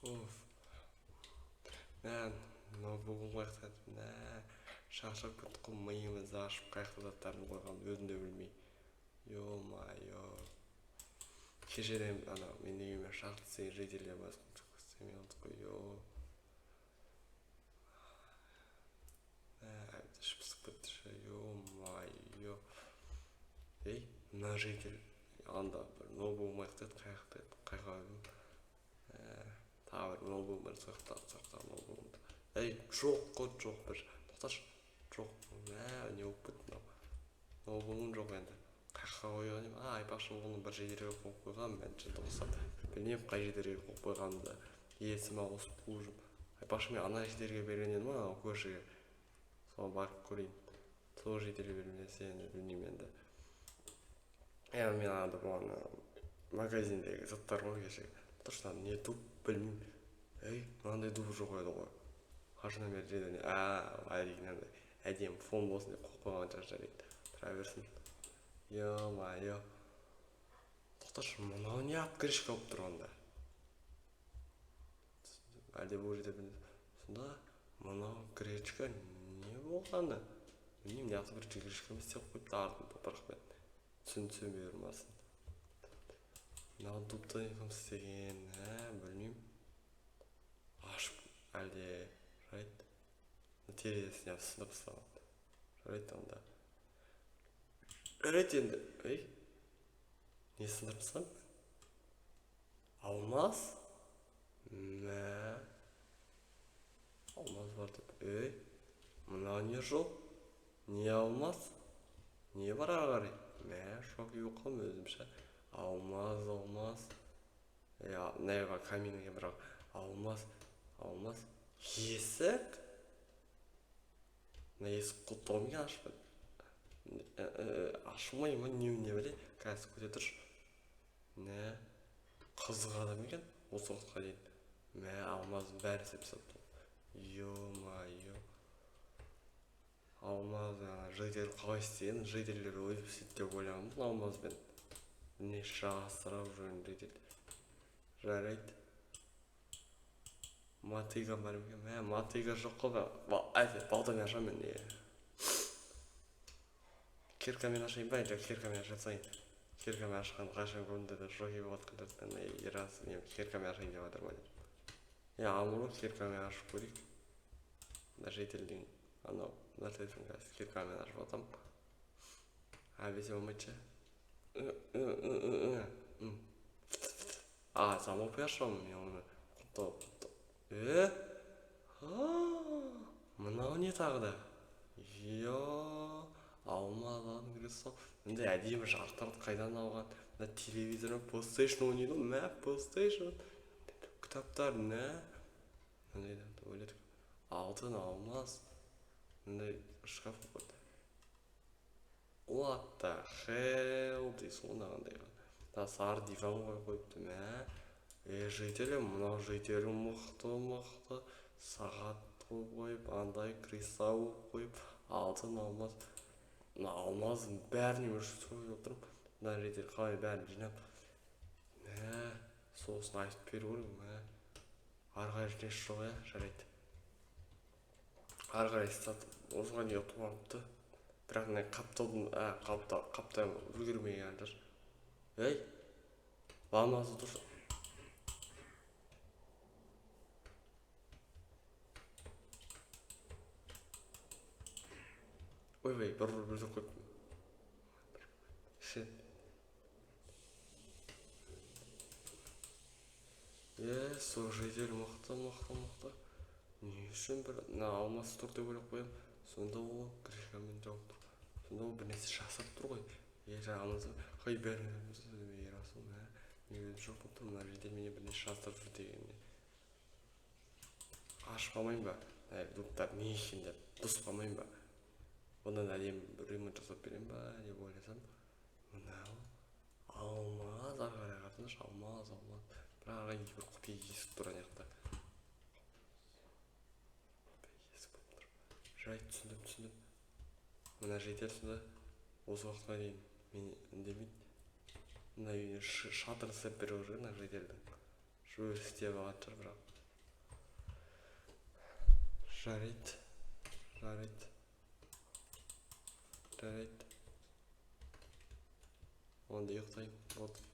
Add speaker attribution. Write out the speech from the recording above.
Speaker 1: Уф. Мен ноутбугым қаяқтадым. Шаршап кетіп миымызды ашып қаяқта заттарын қойған өзім де білмей. Ё-майо. Кешеден ана менің үйіме шарт деген жителер басқаша істемей қалдық қой. Ішіп пысып кетті. Ё-майо. Ей, мына житель анда бір ноутбугым қаяқтады, қаяқта еді, қайқадым. Тағы бір ноутбугым бар, соқтағы ноутбугымды. Ей, жоқ қой, жоқ бір. Тоқташы. Жоқ. Не болып кетті мынау. Ноутбугым жоқ енді. Қаяққа қойған едім. Айтпақшы оны бір жерлерге қойып қойған, мен шынымды болсам білмеймін қай жерлерге қойып қойғанымды. Есіме ауысып қуып. Айтпақшы мен ана жерлерге берген едім анау көршіге. Соған барып көрейін. Сол жерлерге бермесе енді білмеймін енді. Мен анда болған магазиндегі заттар ғой кешегі. Точно не туп білмеймін. Ей, мынандай дуб жоқ еді ғой. Қашан бері жерден әрине андай әдемі фон болсын деп қойып қойған жарайды. Тұра берсін. Ё-майо. Тоқташы, мынау не апкрышка болып тұрғанда? Әлде бұл жерде сонда мынау гречка не болғаны? Білмеймін, неғып бір гречка істеп қойыпты артында топырақпен. Түсінбей бермасын. Мынау дубты не кім істеген? Білмеймін. Ашып әлде жарайды. Терезесіне сынып салады. Жарайды онда. Жарайды енді. Ей, не сындырып салам? Алмаз? Алмаз бар деп. Ей, мынау не жоқ? Не алмаз? Не бар ары қарай? Шок үй оқым өзімше. Алмаз. Неға каминге бірақ алмаз. Есік? Есік құлттығым екен ашпын. Ашылмай ма не біле? Қазір көте тұршы. Қызық адам екен осы уақытқа дейін. Алмаздың бәрі сеп-сап. Ё-майо. Алмаз житель қалай істеген? Жительдер өйтіп сөйтіп деп ойлағанбыз алмазбен. Не жасырып жүрген житель. Жарайды. Мотыга бар екен. Мотыга жоқ қой. Балтамен ашамын не. Киркамен ашайын ба? Киркамен ашасайын. Киркамен ашқан қашан көрінді де жоки болып жатқан ерасы не киркамен ашайын деп жатыр ма деп. Амур киркамен ашып көрейік. Мына жителдің анау нәрсесін қазір киркамен ашып жатамын. Бесе болмайды ше. Замок ашамын мен оны. Құтты. Мынау не тағы да? Алмадан кіресі. Мындай әдемі жарықтарды қайдан алған? Мына телевизор PlayStation ойнайды ғой. PlayStation. Кітаптар не? Мындай да ойладық. Алтын алмаз. Мындай шкаф қойды. What the hell дейсің ғой қандай. Сары диван қойыпты. Жителі, мынау жителі мықты. Сағат қойып, андай кресло қойып, алтын алмаз. Алмаздың бәріне өршіп отырып, мына житель қалай бәрін жинап. Сосын айтып беру керек. Ары қарай еш жоқ жарайды. Ары қарай статып осыған не ұтып алыпты. Бірақ не қапта үлгермеген жар. Ей, алмазы тұрсын. Ойбай, бір жоқ көп. Шет. Сол жедел мықты. Не үшін бір алмаз тұр деп ойлап қоям. Сонда ол грекамен жауып тұр. Сонда ол бір нәрсе жасап тұр ғой. Жағымызды қай бәрімізді ерасыл. Мен жоқ болып тұр. Мына жедел мене бір нәрсе жасап жүр дегенде. Ашып қалмайын ба? Дуптар не екен деп бұзып қалмайын ба? Ондан әдемі бір ремонт жасап берем ба деп ойласам. Мынау алмаз ары қарай қарасаңшы. Алмаз. Бірақ ағай бір құпия есік тұр ана жақта. Есік болып тұр. Жарайды, түсіндім. Мына жедел сонда осы уақытқа дейін мен үндемейді. Мына үйіне шатыр істеп беру керек мына жеделдің. Шөп істеп алған шығар бірақ. жарайды, жарайды, жарайды. Онда ұйықтайын, болды.